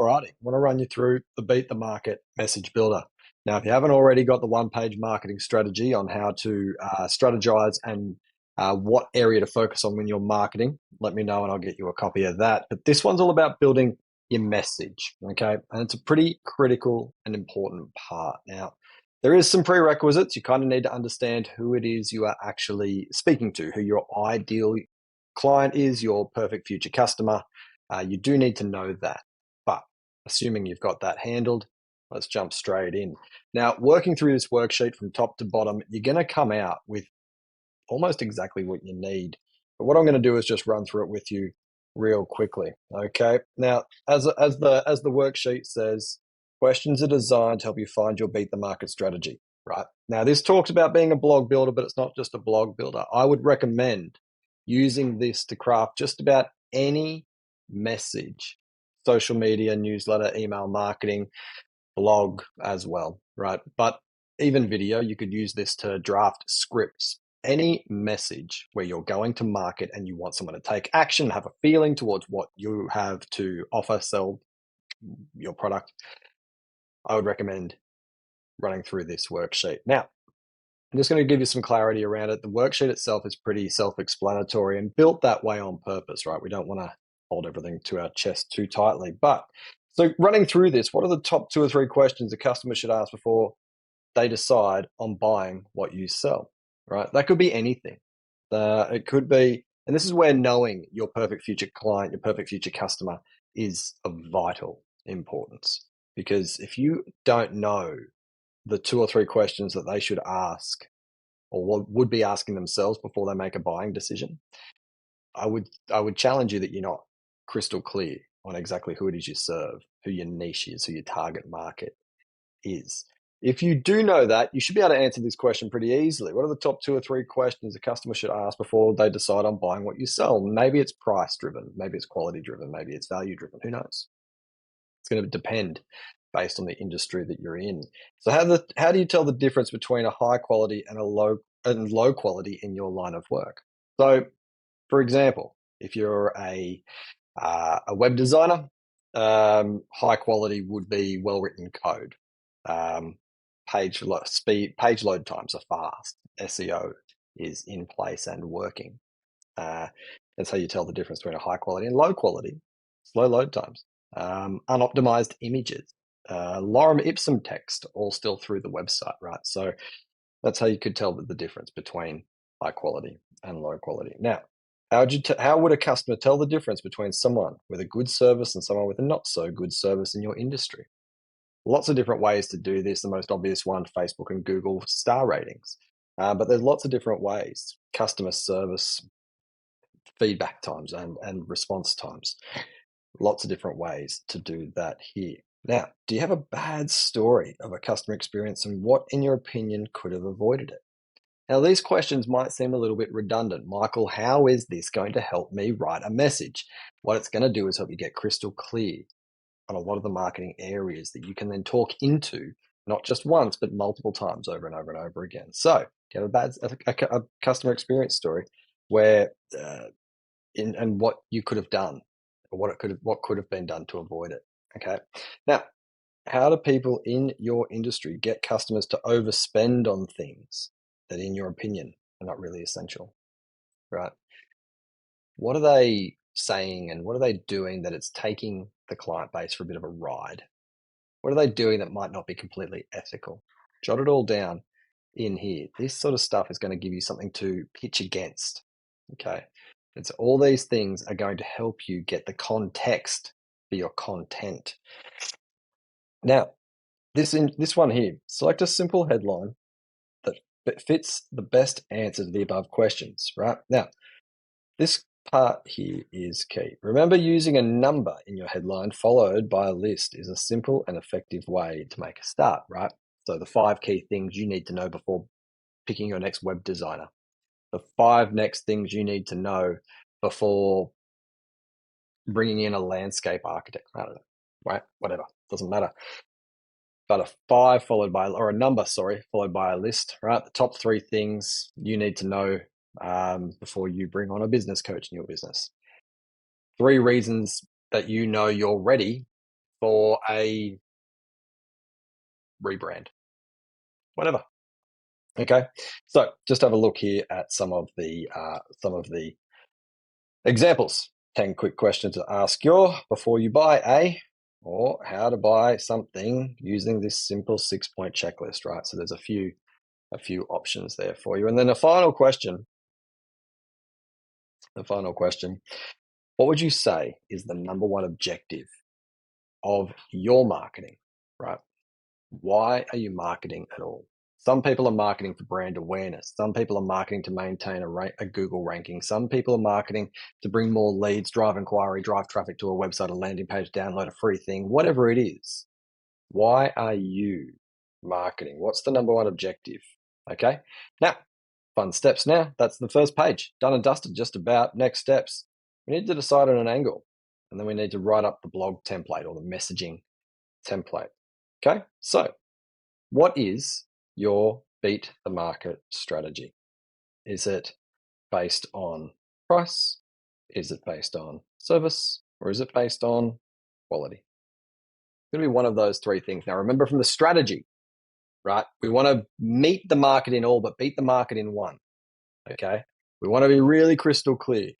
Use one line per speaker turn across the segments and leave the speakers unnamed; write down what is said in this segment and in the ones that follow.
Alrighty, I want to run you through the Beat the Market message builder. Now, if you haven't already got the one-page marketing strategy on how to strategize and what area to focus on when you're marketing, let me know and I'll get you a copy of that. But this one's all about building your message, okay? And it's a pretty critical and important part. Now, there is some prerequisites. You kind of need to understand who it is you are actually speaking to, who your ideal client is, your perfect future customer. You do need to know that. But assuming you've got that handled, let's jump straight in. Now, working through this worksheet from top to bottom, you're going to come out with almost exactly what you need. But what I'm going to do is just run through it with you real quickly. Okay. Now, as the worksheet says, questions are designed to help you find your beat the market strategy. Right. Now, this talks about being a blog builder, but it's not just a blog builder. I would recommend using this to craft just about any message, social media, newsletter, email marketing, blog as well, right? But even video, you could use this to draft scripts. Any message where you're going to market and you want someone to take action, have a feeling towards what you have to offer, sell your product, I would recommend running through this worksheet. Now, I'm just going to give you some clarity around it. The worksheet itself is pretty self-explanatory and built that way on purpose, right? We don't want to hold everything to our chest too tightly. But so running through this, what are the top 2 or 3 questions a customer should ask before they decide on buying what you sell, right? That could be anything. It could be, and this is where knowing your perfect future client, your perfect future customer is of vital importance. Because if you don't know the 2 or 3 questions that they should ask or what would be asking themselves before they make a buying decision, I would challenge you that you're not crystal clear on exactly who it is you serve, who your niche is, who your target market is. If you do know that, you should be able to answer this question pretty easily. What are the top 2 or 3 questions a customer should ask before they decide on buying what you sell? Maybe it's price driven, maybe it's quality driven, maybe it's value driven. Who knows? It's going to depend based on the industry that you're in. So how do you tell the difference between a high quality and a low quality in your line of work? So, for example, if you're a web designer, high quality would be well written code. Page load times are fast. SEO is in place and working. That's how you tell the difference between a high quality and low quality. Slow load times, unoptimized images, lorem ipsum text, all still through the website, right? So that's how you could tell the difference between high quality and low quality. Now, how would a customer tell the difference between someone with a good service and someone with a not so good service in your industry? Lots of different ways to do this. The most obvious one, Facebook and Google star ratings. But there's lots of different ways. Customer service, feedback times and response times. Lots of different ways to do that here. Now, do you have a bad story of a customer experience and what, in your opinion, could have avoided it? Now, these questions might seem a little bit redundant. Michael, how is this going to help me write a message? What it's going to do is help you get crystal clear on a lot of the marketing areas that you can then talk into, not just once, but multiple times over and over and over again. So, do you have a customer experience story where, and what you could have done, or what could have been done to avoid it? Okay. Now, how do people in your industry get customers to overspend on things that, in your opinion, are not really essential, right? What are they saying and what are they doing that it's taking the client base for a bit of a ride? What are they doing that might not be completely ethical? Jot it all down in here. This sort of stuff is going to give you something to pitch against, okay? And so all these things are going to help you get the context for your content. Now, this one here, select a simple headline that fits the best answer to the above questions, right? Now, this part here is key. Remember, using a number in your headline followed by a list is a simple and effective way to make a start, right? So the 5 key things you need to know before picking your next web designer. The 5 next things you need to know before bringing in a landscape architect. I don't know, right? Whatever, doesn't matter. But a number, followed by a list, right? The top 3 things you need to know before you bring on a business coach in your business. 3 reasons that you know you're ready for a rebrand, whatever. Okay, so just have a look here at some of the examples. 10 quick questions to ask you before you buy or how to buy something using this simple 6-point checklist, right? So there's a few options there for you. And then the final question, what would you say is the number one objective of your marketing, right? Why are you marketing at all? Some people are marketing for brand awareness. Some people are marketing to maintain a Google ranking. Some people are marketing to bring more leads, drive inquiry, drive traffic to a website, a landing page, download a free thing, whatever it is. Why are you marketing? What's the number one objective? Okay. Now, fun steps now. That's the first page. Done and dusted, just about. Next steps. We need to decide on an angle. And then we need to write up the blog template or the messaging template. Okay. So, what is your beat the market strategy? Is it based on price? Is it based on service? Or is it based on quality? It's going to be one of those three things. Now, remember from the strategy, right? We want to meet the market in all, but beat the market in one. Okay. We want to be really crystal clear.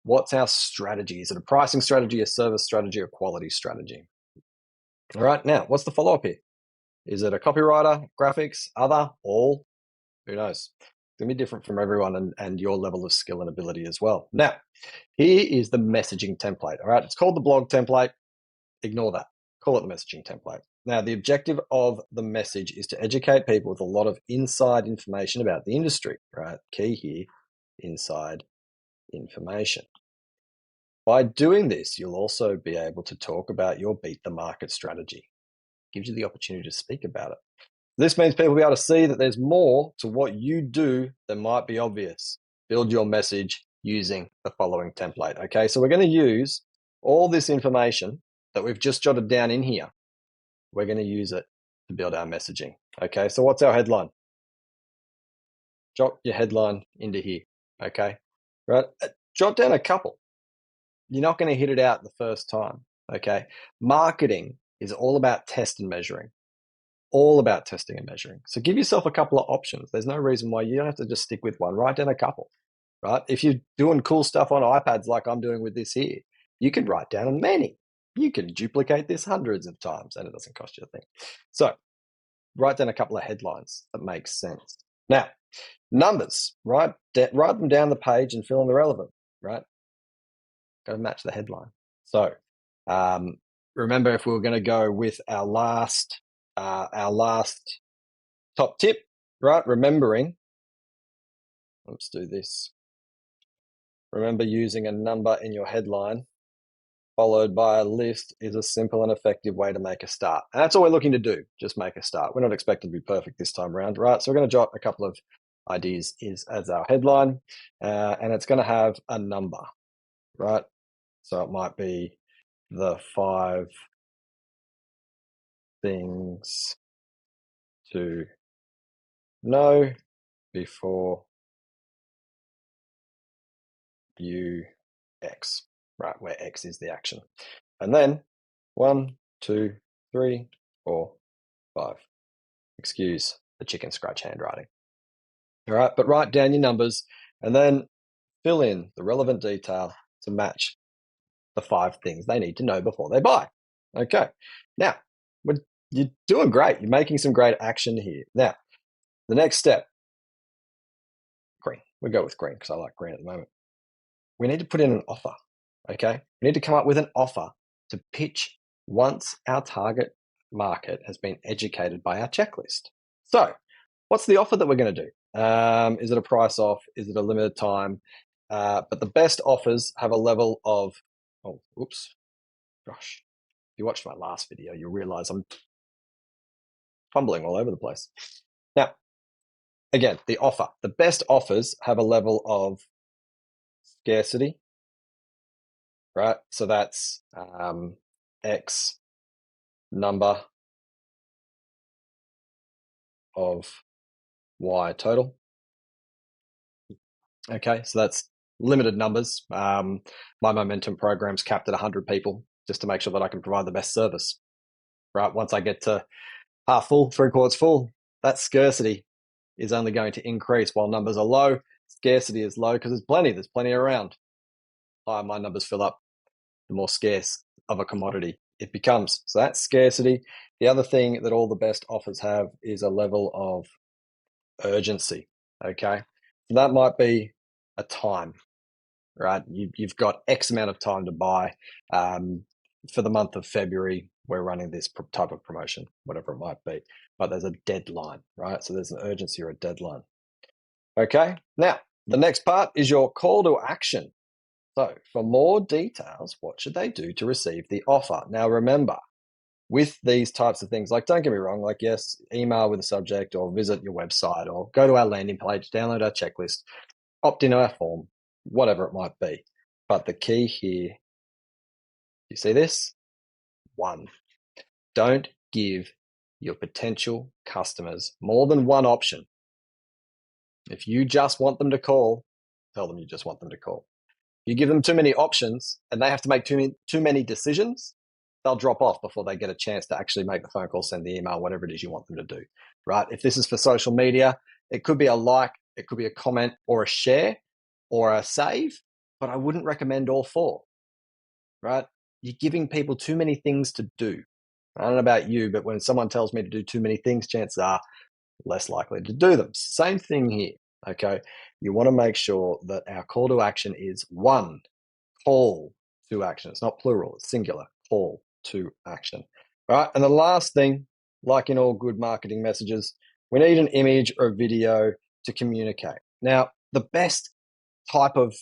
What's our strategy? Is it a pricing strategy, a service strategy, or quality strategy? All right. Now, what's the follow up here? Is it a copywriter, graphics, other, all? Who knows? It's going to be different from everyone and your level of skill and ability as well. Now, here is the messaging template. All right. It's called the blog template. Ignore that. Call it the messaging template. Now, the objective of the message is to educate people with a lot of inside information about the industry, right? Key here, inside information. By doing this, you'll also be able to talk about your beat the market strategy. It gives you the opportunity to speak about it. This means people will be able to see that there's more to what you do than might be obvious. Build your message using the following template. Okay, so we're going to use all this information that we've just jotted down in here. We're going to use it to build our messaging. Okay, so what's our headline? Jot your headline into here. Okay, right? Jot down a couple. You're not going to hit it out the first time. Okay, marketing is all about test and measuring. All about testing and measuring. So give yourself a couple of options. There's no reason why you don't have to just stick with one. Write down a couple, right? If you're doing cool stuff on iPads like I'm doing with this here, you can write down many. You can duplicate this hundreds of times and it doesn't cost you a thing. So write down a couple of headlines that make sense. Now, numbers, right? Write them down the page and fill in the relevant, right? Got to match the headline. So remember, if we were going to go with our last top tip, right? Remembering, let's do this. Remember, using a number in your headline followed by a list is a simple and effective way to make a start. And that's all we're looking to do, just make a start. We're not expecting to be perfect this time around, right? So we're going to jot a couple of ideas as our headline, and it's going to have a number, right? So it might be the 5 things to know before you X, right? Where X is the action. And then 1, 2, 3, 4, 5. Excuse the chicken scratch handwriting. All right, but write down your numbers and then fill in the relevant detail to match the 5 things they need to know before they buy. Okay, now you're doing great. You're making some great action here. Now, the next step, green. We go with green because I like green at the moment. We need to put in an offer. Okay, we need to come up with an offer to pitch once our target market has been educated by our checklist. So, what's the offer that we're going to do? Is it a price off? Is it a limited time? But the best offers have a level of, oh, oops, gosh. If you watched my last video, you'll realize I'm fumbling all over the place. Now, again, the offer. The best offers have a level of scarcity, right? So that's X number of Y total. Okay, so that's limited numbers. My momentum program's capped at 100 people. just to make sure that I can provide the best service, right? Once I get to half full, 3/4 full, that scarcity is only going to increase. While numbers are low, scarcity is low because there's plenty around. The higher my numbers fill up, the more scarce of a commodity it becomes. So that's scarcity. The other thing that all the best offers have is a level of urgency. Okay. So that might be a time, right? You've got X amount of time to buy. For the month of February, we're running this type of promotion, whatever it might be, but there's a deadline, right? So there's an urgency or a deadline. Okay. Now, the next part is your call to action. So for more details, what should they do to receive the offer? Now, remember, with these types of things, like, don't get me wrong, like, yes, email with a subject or visit your website or go to our landing page, download our checklist, opt into our form, whatever it might be. But the key here, you see this? 1, don't give your potential customers more than one option. If you just want them to call, tell them you just want them to call. You give them too many options and they have to make too many decisions, they'll drop off before they get a chance to actually make the phone call, send the email, whatever it is you want them to do, right? If this is for social media, it could be a like, it could be a comment or a share or a save, but I wouldn't recommend all 4, right? You're giving people too many things to do. I don't know about you, but when someone tells me to do too many things, chances are less likely to do them. Same thing here, okay? You want to make sure that our call to action is 1, call to action. It's not plural, it's singular. Call to action. All right. And the last thing, like in all good marketing messages, we need an image or a video to communicate. Now, the best type of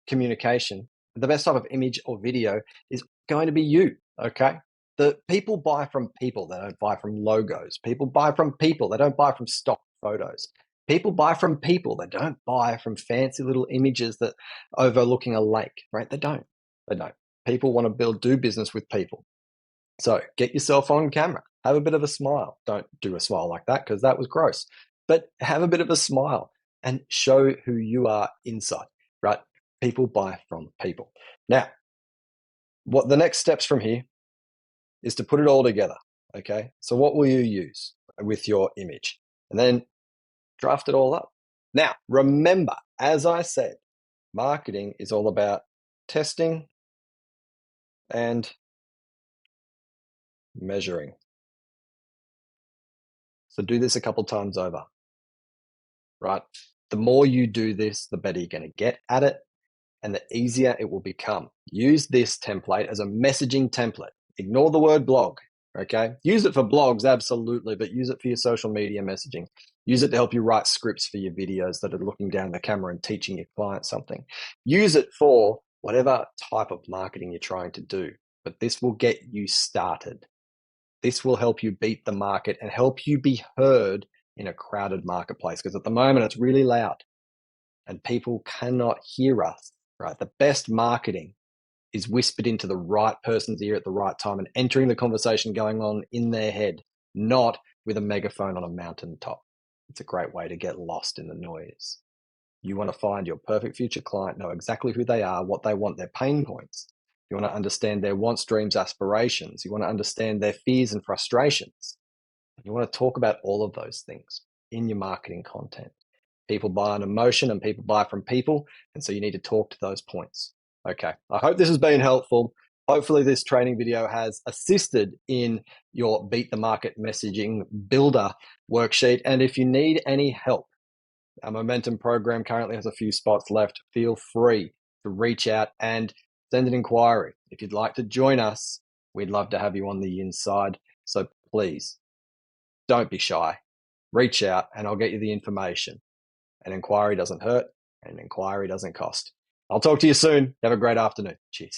communication, the best type of image or video is going to be you. Okay. The people buy from people, they don't buy from logos. People buy from people, they don't buy from stock photos. People buy from people, they don't buy from fancy little images that overlooking a lake, right? They don't. They don't. People want to do business with people. So get yourself on camera, have a bit of a smile. Don't do a smile like that because that was gross, but have a bit of a smile and show who you are inside, right? People buy from people. Now, what the next steps from here is to put it all together. Okay. So what will you use with your image? And then draft it all up. Now, remember, as I said, marketing is all about testing and measuring. So do this a couple times over, right? The more you do this, the better you're going to get at it and the easier it will become. Use this template as a messaging template. Ignore the word blog, okay? Use it for blogs, absolutely, but use it for your social media messaging. Use it to help you write scripts for your videos that are looking down the camera and teaching your client something. Use it for whatever type of marketing you're trying to do, but this will get you started. This will help you beat the market and help you be heard in a crowded marketplace, because at the moment it's really loud and people cannot hear us, right? The best marketing is whispered into the right person's ear at the right time and entering the conversation going on in their head, not with a megaphone on a mountaintop. It's a great way to get lost in the noise. You want to find your perfect future client, know exactly who they are, what they want, their pain points. You want to understand their wants, dreams, aspirations. You want to understand their fears and frustrations. You want to talk about all of those things in your marketing content. People buy on emotion and people buy from people. And so you need to talk to those points. Okay. I hope this has been helpful. Hopefully this training video has assisted in your Beat the Market Messaging Builder worksheet. And if you need any help, our Momentum program currently has a few spots left. Feel free to reach out and send an inquiry. If you'd like to join us, we'd love to have you on the inside. So please don't be shy. Reach out and I'll get you the information. An inquiry doesn't hurt and an inquiry doesn't cost. I'll talk to you soon. Have a great afternoon. Cheers.